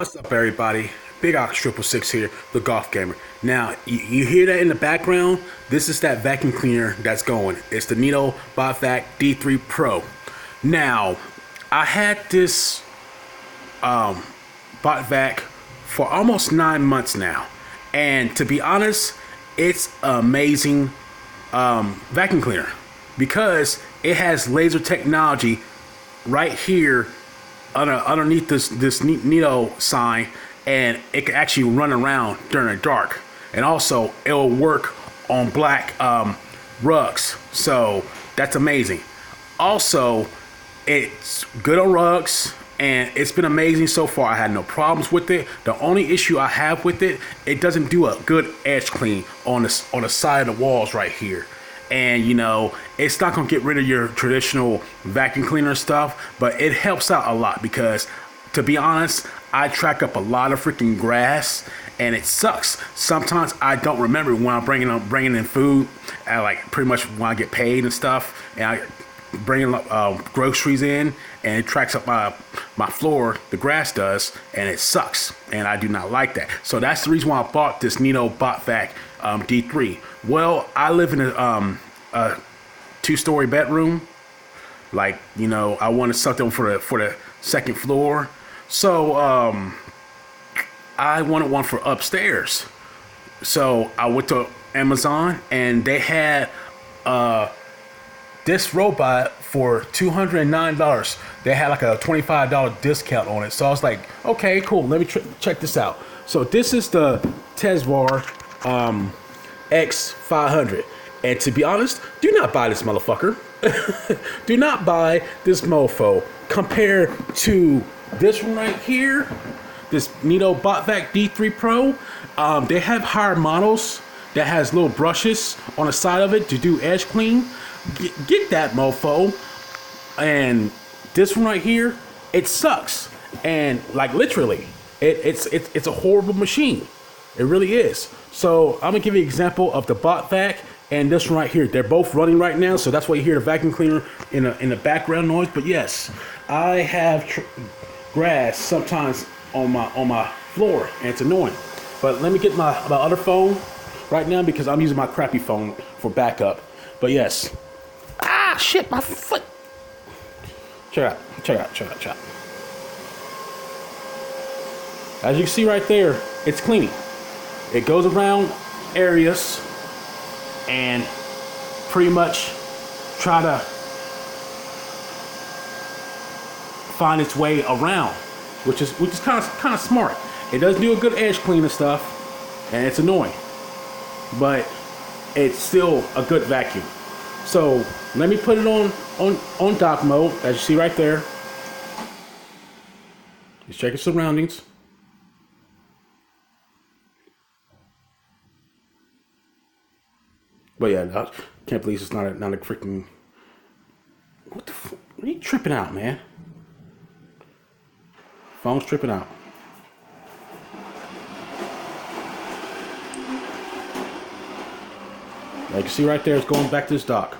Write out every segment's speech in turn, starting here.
What's up, everybody? Big Ox 666 here, the golf gamer. Now, you hear that in the background? This is that vacuum cleaner that's going. It's the Neato Vac D3 Pro. Now, I had this Vac for almost 9 months now, and to be honest, it's amazing vacuum cleaner because it has laser technology right here underneath this Neato sign, and it can actually run around during the dark, and also it will work on black rugs, so that's amazing. Also, it's good on rugs, and it's been amazing so far. I had no problems with it. The only issue I have with it, it doesn't do a good edge clean on the side of the walls right here. And you know, it's not gonna get rid of your traditional vacuum cleaner stuff, but it helps out a lot because, to be honest, I track up a lot of freaking grass, and it sucks. Sometimes I don't remember when I'm bringing in food, like pretty much when I get paid and stuff, and I bring groceries in, and it tracks up my floor. The grass does, and it sucks, and I do not like that. So that's the reason why I bought this Neato Vac D3. Well, I live in a two-story bedroom. Like, you know, I wanted something for the second floor, so I wanted one for upstairs. So I went to Amazon, and they had this robot for $209. They had like a $25 discount on it. So I was like, okay, cool. Let me check this out. So this is the Tesvor X500. And to be honest, do not buy this motherfucker. Do not buy this mofo. Compared to this one right here, this Neato Vac D3 Pro, they have higher models that has little brushes on the side of it to do edge clean. Get that mofo. And this one right here, it sucks. And like literally, it's a horrible machine. It really is. So I'm gonna give you an example of the Vac and this one right here. They're both running right now, so that's why you hear the vacuum cleaner in the background noise. But yes, I have grass sometimes on my floor, and it's annoying. But let me get my other phone right now because I'm using my crappy phone for backup. But yes. Ah, shit, my foot. Check it out. As you can see right there, it's cleaning. It goes around areas and pretty much try to find its way around, which is kind of smart. It does do a good edge clean and stuff, and it's annoying, but it's still a good vacuum. So let me put it on dock mode, as you see right there. Just check your surroundings. But yeah, I can't believe it's not a freaking. What the fuck? Are you tripping out, man? Phone's tripping out. Like you can see right there, it's going back to this dock.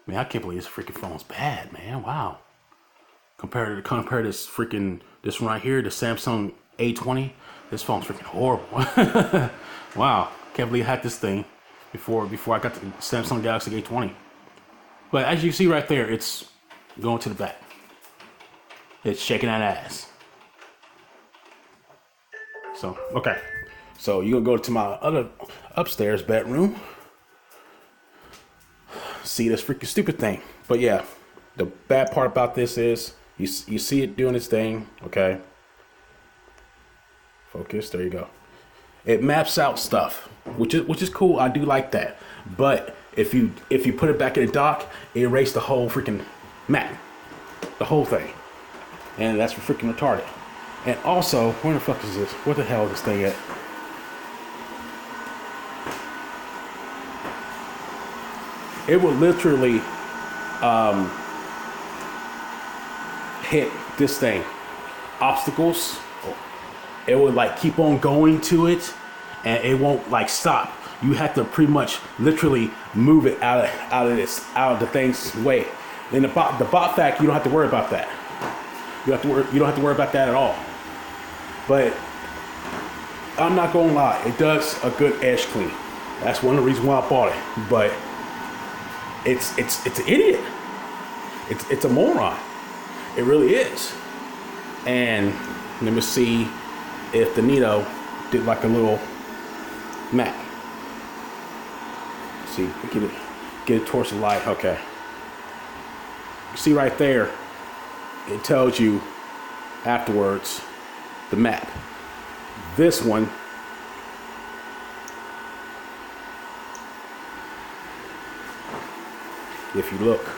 Man, I can't believe this freaking phone's bad, man. Wow. Compare this one right here, the Samsung A20. This phone's freaking horrible. Wow, can't believe I had this thing before I got the Samsung Galaxy A20. But as you see right there, it's going to the back. It's shaking that ass. So okay, so you're gonna go to my other upstairs bedroom. See this freaking stupid thing. But yeah, the bad part about this is you see it doing its thing. Okay, focus. There you go. It maps out stuff, which is cool. I do like that. But if you put it back in the dock, it erased the whole freaking map, the whole thing, and that's freaking retarded. And also, where the fuck is this? What the hell is this thing at? It will literally hit this thing. Obstacles. It would like keep on going to it, and it won't like stop. You have to pretty much literally move it out of the thing's way. In the bot vac, you don't have to worry about that. You don't have to worry about that at all. But I'm not gonna lie, it does a good edge clean. That's one of the reasons why I bought it. But it's an idiot. It's a moron. It really is. And let me see if the Neato did like a little map. See, get it towards the light. Okay. You see right there, it tells you afterwards the map. This one, if you look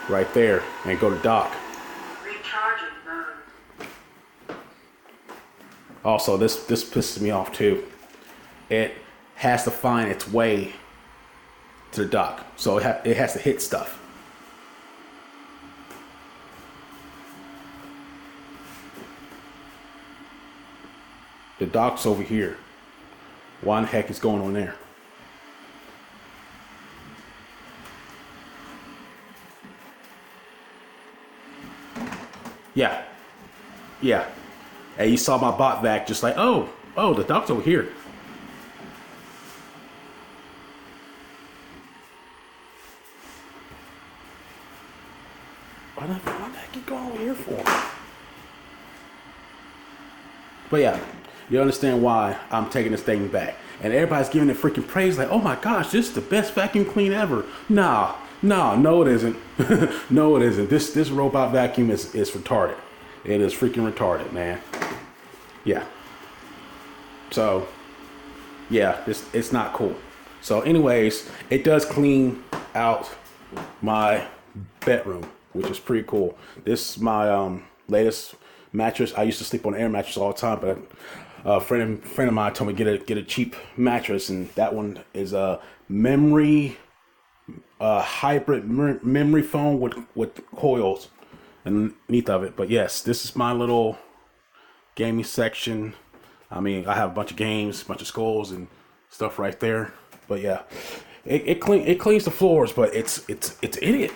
right there and go to dock. Recharging mode. Also, this pisses me off too. It has to find its way to the dock, so it has to hit stuff. The dock's over here. Why in the heck is going on there? Yeah. And you saw my bot vac just like, oh, the dock's over here. What the heck you going over here for? But yeah, you understand why I'm taking this thing back. And everybody's giving it freaking praise like, oh my gosh, this is the best vacuum clean ever. No, it isn't. No, it isn't. This robot vacuum is retarded. It is freaking retarded, man. Yeah. So, yeah, it's not cool. So anyways, it does clean out my bedroom, which is pretty cool. This is my latest mattress. I used to sleep on an air mattress all the time, but a friend of mine told me get a cheap mattress, and that one is a hybrid memory foam with coils underneath of it. But yes, this is my little gaming section. I mean, I have a bunch of games, a bunch of skulls and stuff right there. But yeah, it cleans the floors, but it's idiot.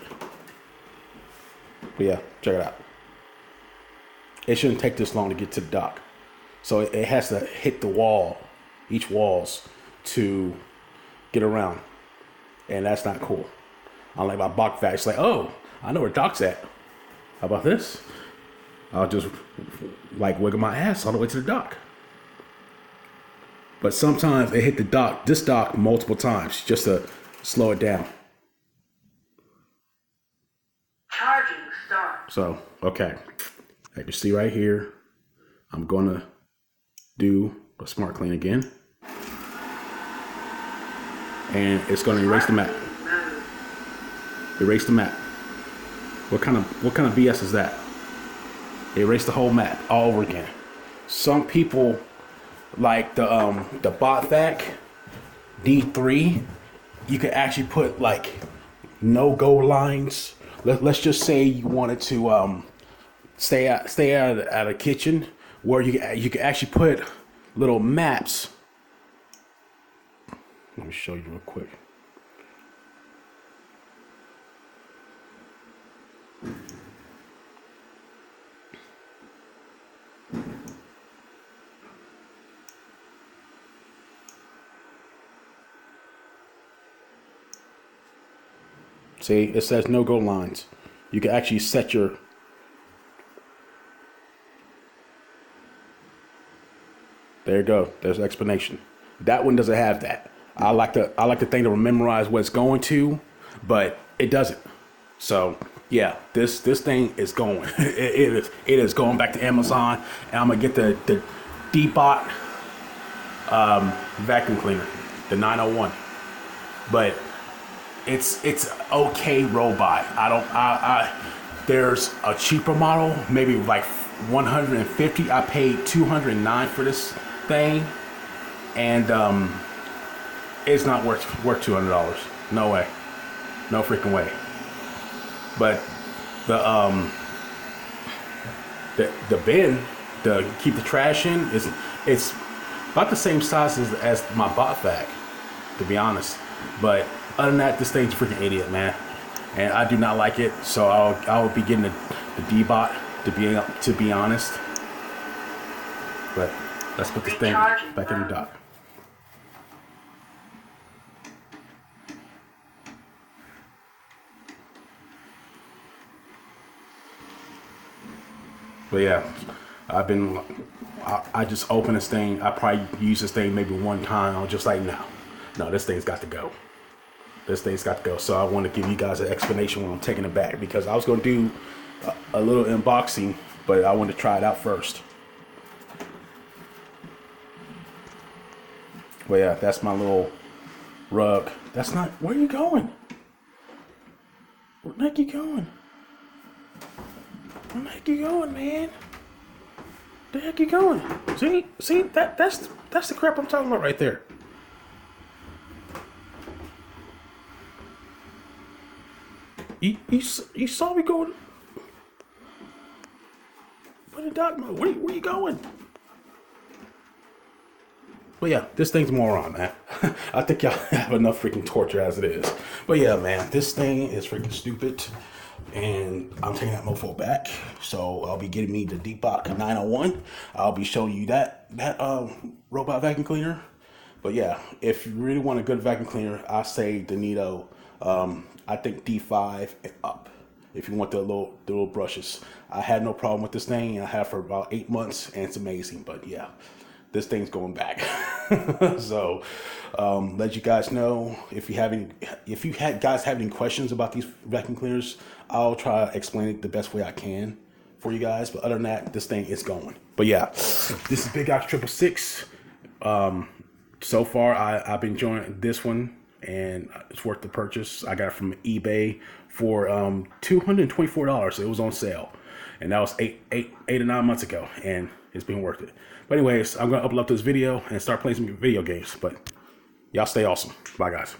But yeah, check it out. It shouldn't take this long to get to the dock. So it has to hit the wall, each walls, to get around. And that's not cool. Unlike my bot vac, it's like, oh, I know where dock's at. How about this? I'll just like wiggle my ass all the way to the dock. But sometimes it hit this dock multiple times just to slow it down. Charging start. So, okay. Like you see right here, I'm gonna do a smart clean again. And it's gonna erase the map. Erase the map. What kind of BS is that? Erase the whole map all over again. Some people like the bot vac D3, you could actually put like no-go lines. Let's just say you wanted to stay out of the kitchen, where you can actually put little maps. Let me show you real quick. See, it says no-go lines. You can actually set your There you go. There's an explanation. That one doesn't have that. I like the thing to memorize what it's going to, but it doesn't. So yeah, this thing is going. It is going back to Amazon, and I'm gonna get the Deebot vacuum cleaner, the 901. But it's okay robot. There's a cheaper model, maybe like 150. I paid 209 for this thing, and it's not worth $200. No way, no freaking way. But the bin to keep the trash in it's about the same size as my bot vac. to be honest. But other than that, this thing's a freaking idiot, man. And I do not like it, so I'll be getting the Deebot to be honest. But let's put this thing back in the dock. But yeah, I just opened this thing. I probably used this thing maybe one time. I was just like, no, this thing's got to go. This thing's got to go. So I want to give you guys an explanation when I'm taking it back, because I was going to do a little unboxing, but I wanted to try it out first. But yeah, that's my little rug. That's not, where are you going? Where the heck you going? Where the heck you going, man? The heck you going? See, that's the crap I'm talking about right there. You saw me going. Put in dock mode. Where you going? But yeah, this thing's a moron, man. I think y'all have enough freaking torture as it is. But yeah, man, this thing is freaking stupid. And I'm taking that mofo back. So I'll be getting me the Deebot 901. I'll be showing you that robot vacuum cleaner. But yeah, if you really want a good vacuum cleaner, I say the Neato. I think D5 and up. If you want the little brushes. I had no problem with this thing. I had it for about 8 months, and it's amazing. But yeah, this thing's going back. So let you guys know if you guys have any questions about these vacuum cleaners, I'll try to explain it the best way I can for you guys. But other than that, this thing is going. But yeah, this is Big Ox 666. So far I've been enjoying this one, and it's worth the purchase. I got it from eBay for $224. It was on sale, and that was eight or 9 months ago, and it's been worth it. But anyways, I'm gonna upload this video and start playing some video games. But y'all stay awesome. Bye, guys.